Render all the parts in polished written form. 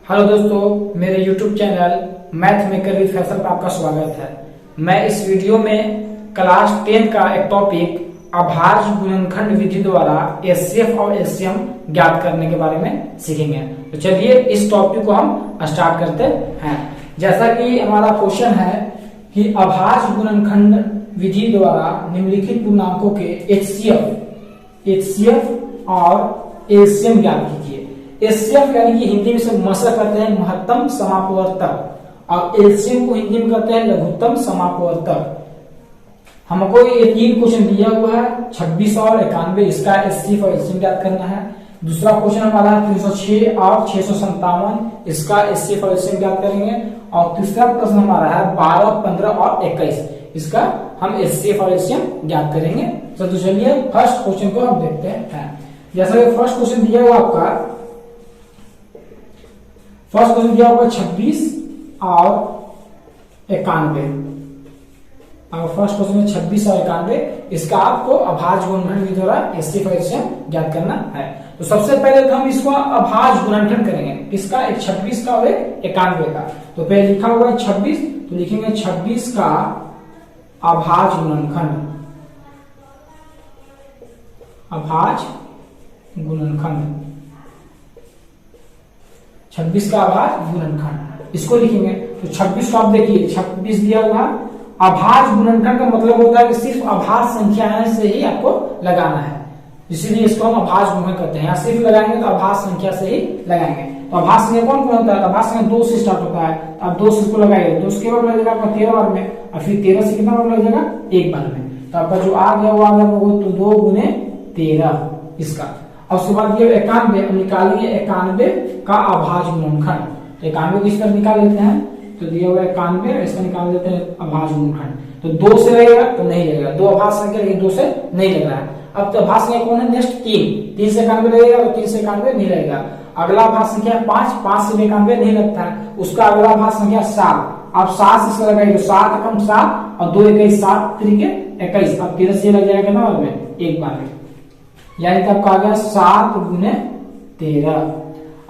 Hello दोस्तों, मेरे YouTube channel math maker with Faisal पर आपका स्वागत है। मैं इस वीडियो में क्लास 10 का एक टॉपिक अभाज्य गुणनखंड विधि द्वारा एचसीएफ और एलसीएम ज्ञात करने के बारे में सीखेंगे। तो चलिए इस टॉपिक को हम स्टार्ट करते हैं। जैसा कि हमारा क्वेश्चन है कि अभाज्य गुणनखंड विधि द्वारा निम्नलिखित पूर्णांकों के एचसीएफ और एलसीएम ज्ञात कीजिए। एचसीएफ यानी कि हिंदी में से मशक करते हैं महत्तम समापवर्तक और एलसीएम को हिंदी में कहते हैं लघुत्तम समापवर्तक। हमको ये तीन क्वेश्चन दिया हुआ है 26 और 91, इसका एचसीएफ और एलसीएम ज्ञात करना है। दूसरा क्वेश्चन हमारा है 306 और 657, इसका एचसीएफ और एलसीएम ज्ञात करेंगे। और तीसरा प्रश्न हमारा है 12, 15 और 21, इसका हम एचसीएफ और एलसीएम ज्ञात करेंगे। तो चलिए फर्स्ट क्वेश्चन को हम देखते हैं। जैसा कि फर्स्ट क्वेश्चन दिया हुआ आपका 26 और 91, और फर्स्ट क्वेश्चन में 26 और 91, इसका आपको अभाज्य गुणनखंड विधि द्वारा एचसीएफ और एलसीएम ज्ञात करना है। तो सबसे पहले तो हम इसको अभाज्य गुणनखंड करेंगे, किसका? एक 26 का और एक 91 का। तो पहले लिखा हुआ है 26, तो लिखेंगे 26 का अभाज्य गुणनखंड, अभाज्य गुणनखंड 26 का अभाज्य गुणनखंड, इसको लिखेंगे। तो 26 को आप देखिए 26 दिया हुआ। अभाज्य गुणनखंड का मतलब होता है कि सिर्फ अभाज्य संख्याएं से ही आपको लगाना है, इसीलिए इसको हम अभाज्य गुणनखंड कहते हैं। यहाँ सिर्फ लगाएंगे तो अभाज्य संख्या से ही लगाएंगे। तो अभाज्य संख्या कौन कौन होता है? अभाज्य संख्या 2 से स्टार्ट होता है। अब 2 से इसको लगाइए, 2 के बाद लग जाएगा आपका 13 बार में, और फिर 13 से कितना बार लग जाएगा? 1 बार में। तो आपका जो आ गया वो आ गया वो तो 2 गुने 13 इसका। और उसके बाद ये 91 निकालिए, 91 का अभाज्य गुणनखंड। तो 91 को इस तरह निकाल लेते हैं, तो दिया हुआ 91, इसका निकाल देते हैं अभाज्य गुणनखंड। तो 2 से लगेगा तो नहीं लगेगा, 2 अभाज्य संख्या लेकिन 2 से नहीं लग रहा है। अब तो अभाज्य संख्या कौन है? नेक्स्ट 3 से 91 लगेगा, तो 3 से 91 नहीं लगेगा। अगला अभाज्य संख्या 5 से 91 नहीं लगता है, उसका अगला अभाज्य संख्या 7। अब 7 से इसका लगाइए तो 7 कम 7 और 2 21 7 3 के 21। अब 13 से लग जाएगा कितना बार में? 1 बार में, यानी कि आपका आ गया 7 गुने 13।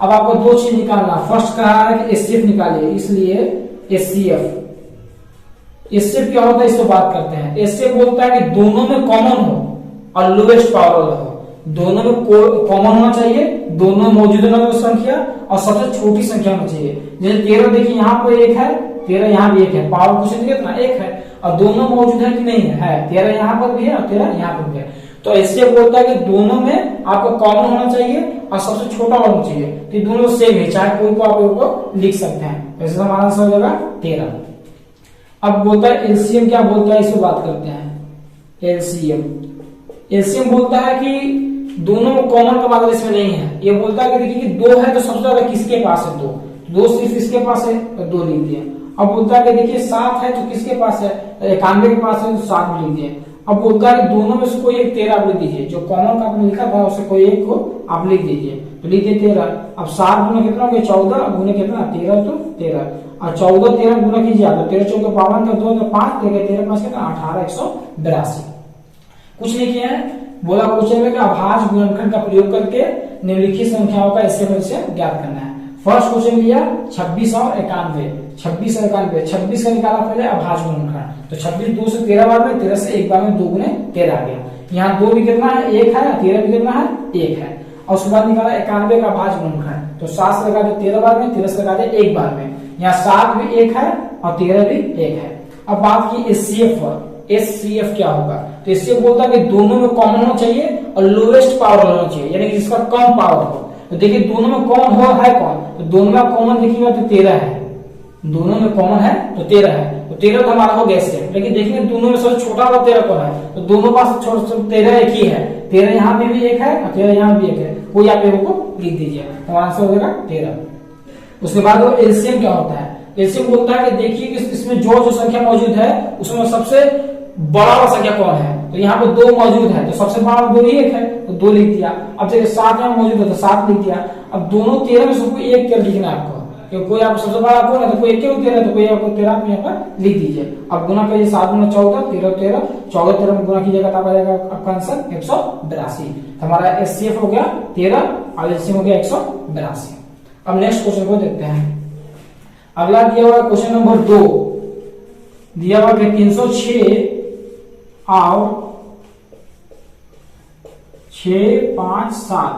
अब आपको 2 चीज निकालना। फर्स्ट कहा है कि एचसीएफ निकालिए, इसलिए एचसीएफ क्या होता है इसको बात करते हैं। एचसीएफ बोलता है कि दोनों में कॉमन हो और लोएस्ट पावर हो, दोनों में कॉमन होना चाहिए, दोनों मौजूद होना संख्या और सबसे छोटी संख्या होनी चाहिए। जैसे 13 देखिए यहाँ पर 1 है, 13 यहाँ भी 1 है, पावर क्वेश्चन कितना 1 है, और दोनों मौजूद है कि नहीं है? 13 यहाँ पर भी है और 13 यहाँ पर भी है। तो इससे बोलता है कि दोनों में आपको कॉमन होना चाहिए और सबसे छोटा होना चाहिए। तो दोनों सेम है, चाहे कोई को आप को लिख सकते हैं। वैसे हमारा आंसर हो जाएगा 13। अब बोलता है एलसीएम क्या बोलता है, इसको बात करते हैं। एलसीएम बोलता है कि दोनों में कॉमन का मतलब इसमें नहीं है। ये बोलता है कि देखिए कि 2 है तो सबसे ज्यादा किसके पास है? 2 सिर्फ इसके पास है तो 2 लिख दिए। अब बोलता है कि देखिए 7 है तो किसके पास है? 91 के पास है तो 7 लिख दिए। अब बोलता है दोनों में से कोई एक 13 आप लिख दीजिए, जो कॉमन का आपने लिखा था उससे कोई एक को आप लिख दीजिए। तो लिखिए 13। अब 7 गुना कितना हो गया? 14 गुना कितना? 13 तो 13, और 14 13 गुना कीजिए आप, 13 14 52 का 2 तो 5 देगा, 13 5 कितना? 18 182। कुछ नहीं किया है, बोला क्वेश्चन में कि अभाज्य गुणनखंड का प्रयोग करके निम्नलिखित संख्याओं का एचसीएफ ज्ञात करना है। फर्स्ट क्वेश्चन लिया 26 और 91, 26 और 91, 26 का निकाला पहले अभाज्य गुणनखंड। तो 26 2 से 13 बार में, 13 से 1 बार में 2 गुने 13 आ गया। यहाँ 2 भी कितना है? 1 है, 13 भी कितना है? 1 है। और उसके बाद निकाला 91 का अभाज्य गुणनखंड। तो 7 से लगा दे 13 बार में, 13 से लगा दे 1 बार में। यहाँ 7 भी 1 है और 13 भी 1 है। अब बात की एचसीएफ क्या होगा? तो एचसीएफ बोलता है कि दोनों में कॉमन होना चाहिए और लोएस्ट पावर होना चाहिए, यानी कि जिसका कम पावर हो। तो देखिए दोनों में कॉमन हो है कौन? तो दोनों में कॉमन देखिएगा तो 13 है, दोनों में कॉमन है तो 13 है। तो 13 तो हमारा हो गया एचसीएफ। लेकिन देखेंगे दोनों में सबसे छोटा वाला 13 कौन है? तो दोनों पास 13 एक ही है, 13 यहाँ पे भी 1 है और 13 यहाँ भी 1 है, कोई आप को लिख दीजिए। तो आंसर हो जाएगा 13। उसके बाद वो एलसीएम क्या होता है? एलसीएम बोलता है कि देखिए कि इसमें जो संख्या मौजूद है उसमें सबसे बड़ा वाला संख्या कौन है? तो यहाँ पे 2 मौजूद है, तो सबसे बड़ा 2 ही 1 है, तो 2 लिख दिया। अब जैसे 7 यहाँ मौजूद है तो 7 लिख दिया। अब दोनों 13 में से कोई एक लिखना है आपको, कि कोई आप सबसे बड़ा कौन है? तो कोई एक क्यों 13, तो कोई आपको 13 आप यहाँ पर लिख दीजिए। अब गुना करिए 7 गुना 14, 13 13, 14 13 में गुना कीजिएगा तब आ जाएगा आपका आंसर 182। हमारा एचसीएफ हो गया 13 और एलसीएम हो गया 182। अब नेक्स्ट क्वेश्चन को देखते हैं। अगला दिया हुआ क्वेश्चन नंबर 2 दिया हुआ है 306 और 6, 5, 7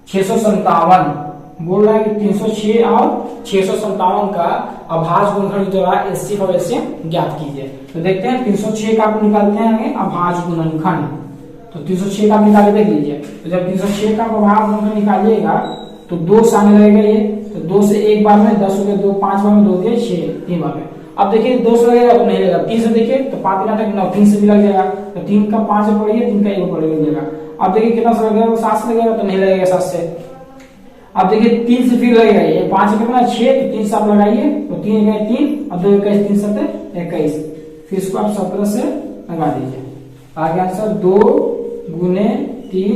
657 बोल रहा है कि 306 और 657 का अभाज्य गुणनखंड जो है एचसीएफ और एलसीएम ज्ञात कीजिए। तो देखते हैं 306 का आप निकालते हैं आगे अभाज्य गुणनखंड। तो 306 का आप निकाल देख लीजिए। तो जब 306 का अभाज्य गुणनखंड निकालिएगा तो 2 सामने लगेगा ये, तो 2 से एक बार में 10 हो गया, 2 5 बार में 2 दिए 6 3 बार में। अब देखिए 2 से लगेगा तो नहीं लगेगा, 3 से देखिए तो 5 तक 9, 3 से भी लग जाएगा, तो 3 का 5 से पड़ेगा, 3 का 1 पड़ेगा। अब देखिए कितना से लगेगा, 7 से लगेगा तो नहीं लगेगा 7 से। अब देखिए 3 से फिर लगेगा, ये 5 से कितना 6, तो 3 से आप लगाइए, तो 3 गए 3 और 2 21 3 7 21, फिर इसको आप 17 से लगा दीजिए। आगे आंसर 2 गुने 3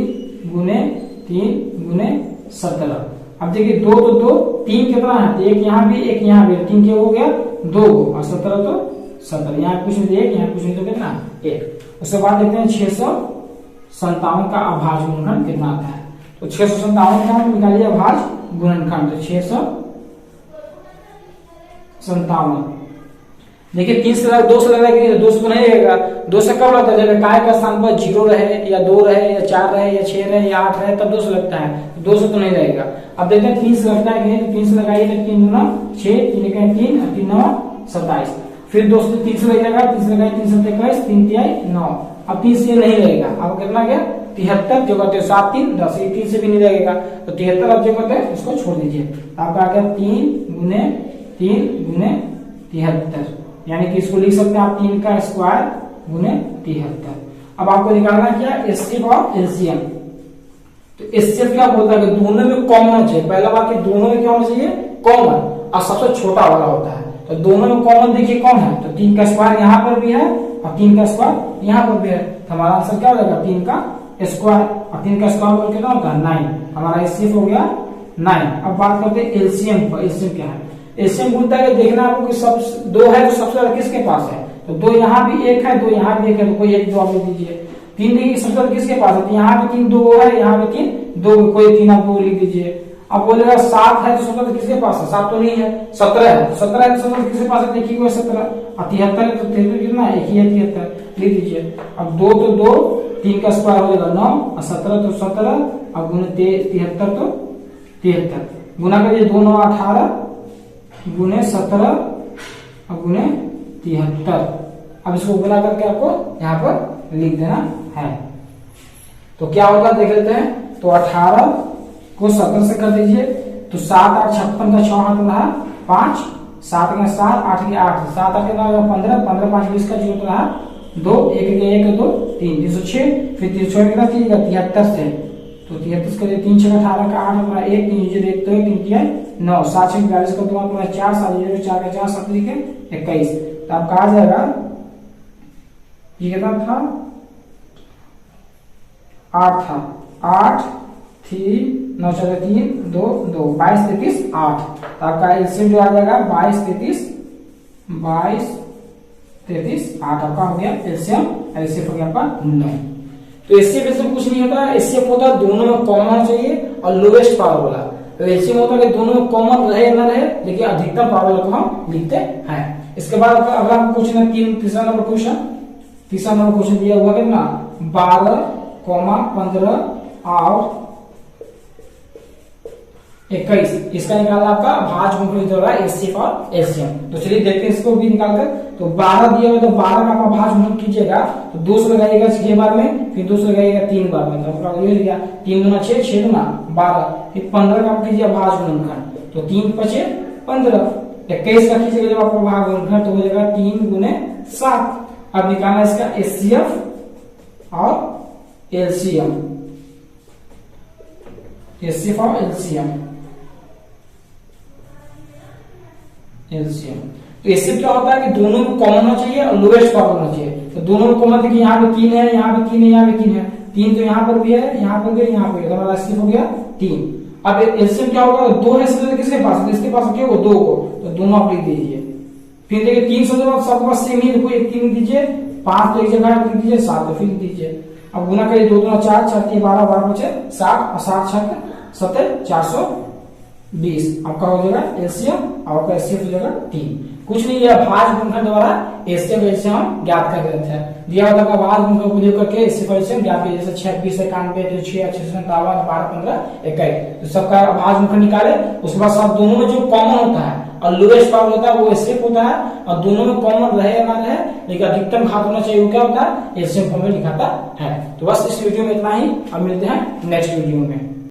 गुने 3 गुने 17। अब देखिए 2 तो 2, 3 कितना है, एक यहाँ भी एक यहाँ भी, 3 के हो गया 2 और 17 तो 17, यहाँ कुछ नहीं 1, यहाँ कुछ नहीं तो कितना 1। उसके बाद देखते हैं 657 का अभाज्य गुणनखंड कितना आता है। तो 657 का हम निकालिए अभाज्य गुणनखंड, तो 657 देखिए 3 से लगा 2 से लगा कि 2 से तो नहीं रहेगा, 2 से कब लगता है जब काय का स्थान पर 0 रहे या 2 रहे या 4 रहे या 6 रहे या 8 रहे तब 2 से लगता है, 2 से तो नहीं रहेगा। अब देखते हैं 3 से लगता है कि 3 से लगाइए तो 3 गुना 6, 3 का 3 और 3 9 27, फिर 2 से 3 से लगेगा, 3 से लगाइए 3 7 21, 3 3 9। अब 3 से नहीं लगेगा, अब कितना गया 73, जो करते 7 3 10, 3 से भी नहीं लगेगा तो 73 अब जो करते हैं इसको छोड़ दीजिए, आपका आ गया 3 गुने 73, यानी कि इसको लिख सकते हैं आप 3 का स्क्वायर गुने 73। अब आपको निकालना क्या एचसीएफ और एलसीएम। तो एचसीएफ क्या बोलता है कि दोनों में कॉमन चाहिए, पहला बात कि दोनों में क्या होना चाहिए कॉमन, और सबसे छोटा वाला होता है। तो दोनों में कॉमन देखिए कौन है, तो 3 का स्क्वायर यहाँ पर भी है और 3 का स्क्वायर यहाँ पर भी है, तो हमारा आंसर क्या हो जाएगा 3 का स्क्वायर, और 3 का स्क्वायर बोल कितना होता है 9, हमारा एचसीएफ हो गया 9। अब बात करते हैं एलसीएम पर। एलसीएम क्या है, एलसीएम बोलता है कि देखना आपको कि सब 2 है तो सबसे ज्यादा किसके पास है, तो 2 यहाँ भी 1 है, 2 यहाँ भी 1 है, तो कोई 1 2 आप लिख दीजिए। 3 देखिए सबसे ज्यादा किसके पास है, तो यहाँ भी 3 2 है, यहाँ भी 3 2, कोई 3 आप 2 लिख दीजिए। अब बोलेगा 7 है तो सबसे ज्यादा किसके पास है, 7 तो नहीं है, 17 है, 17 है तो सबसे ज्यादा किसके पास है, देखिए कोई 17, और 73 है तो 73 कितना है, एक ही है 73 लिख दीजिए। अब 2 तो 2, 3 का स्क्वायर हो जाएगा 9 और 17 तो 17 और गुने 73 तो 73, गुना करिए 2 9 18 गुने 17 और गुने 73। अब इसको गुना करके आपको यहाँ पर लिख देना है। तो क्या होगा देख लेते हैं, तो 18 को 17 से कर दीजिए, तो 7 8 56 का 6 हाथ रहा 5, 7 का 7 8 के 8, 7 8 का 15, 15 5 20 का जो रहा 2, 1 के 1 2 3 306, फिर 306 कितना कीजिएगा 73 से, तो 73 के 3 6 18 का 8 अपना 1 3 0 1 तो 3 3 9, 7 6 42 का तुम्हारा अपना 4 7 0 4 का 4 7 के 21, तो आपका आ जाएगा ये कितना था 8 था 8 3 9 4 3 2 2 22 33 8, तो आपका एलसीएम जो आ जाएगा 22 33 8 आपका हो गया एलसीएम। एलसीएम हो गया आपका 9। तो एचसीएफ से कुछ नहीं होता, एचसीएफ होता है दोनों में कॉमन होना चाहिए और लोवेस्ट पावर वाला। तो एचसीएफ होता है कि दोनों में कॉमन रहे या ना रहे, लेकिन अधिकतम पावर वाला को हम लिखते हैं। इसके बाद अगला क्वेश्चन है तीसरा नंबर क्वेश्चन दिया हुआ कितना 12, 15 और 21, इसका निकालना आपका अभाज्य गुणनखंड द्वारा एचसीएफ और एलसीएम। तो चलिए देखते हैं इसको भी निकालकर। तो 12 दिया हुआ, तो 12 का आप अभाज्य गुणनखंड कीजिएगा तो 2 से लगाइएगा 6 बार में, फिर 2 से लगाइएगा 3 बार में, तो आपका ये हो गया 3 दूना 6 6 दूना 12, फिर 15 का आप कीजिए अभाज्य गुणनखंड, तो 3 5 15, 21 का कीजिएगा जब आपका अभाज्य गुणनखंड तो हो जाएगा 3 गुने 7। अब निकालना इसका एचसीएफ और एलसीएम, एचसीएफ और एलसीएम। तो इससे क्या होता है कि दोनों में कॉमन होना चाहिए और लोएस्ट पावर होना चाहिए। तो दोनों में कॉमन देखिए यहाँ पे 3 है, यहाँ पे 3 है, यहाँ पे 3 है, 3 तो यहाँ पर भी है, यहाँ पर भी है, यहाँ पर भी है, तो हमारा एचसीएफ हो गया 3। अब एलसीएम क्या होगा 2 है सबसे किसके पास, तो इसके पास क्या होगा 2 को, तो दोनों आप लिख दीजिए। फिर देखिए 300 सबके पास सेम ही, कोई 1 3 दीजिए, 5 तो एक जगह लिख दीजिए, 7 तो फिर दीजिए। अब गुना करिए 2 2 4 4 3 12 12 5 60 और 60 6 7 400 20 आपका हो जाएगा एलसीएम, आपका एचसीएफ हो जाएगा 3। कुछ नहीं, यह भाज्य गुणनखंड द्वारा एचसीएफ एलसीएम हम ज्ञात कर देते हैं। दिया होता है भाज्य गुणनखंड का उपयोग करके एचसीएफ एलसीएम ज्ञात किया, जैसे 6 20 91 तो 6 6 57 12 15 21, तो सबका भाज्य गुणनखंड निकाले। उसके बाद सब दोनों में जो कॉमन होता है और लोएस्ट पावर होता है वो एचसीएफ होता है, और दोनों में कॉमन रहे या ना रहे लेकिन अधिकतम घात होना चाहिए, वो क्या होता है एचसीएफ फॉर्म में लिखाता है। तो बस इस वीडियो में इतना ही, अब मिलते हैं नेक्स्ट वीडियो में।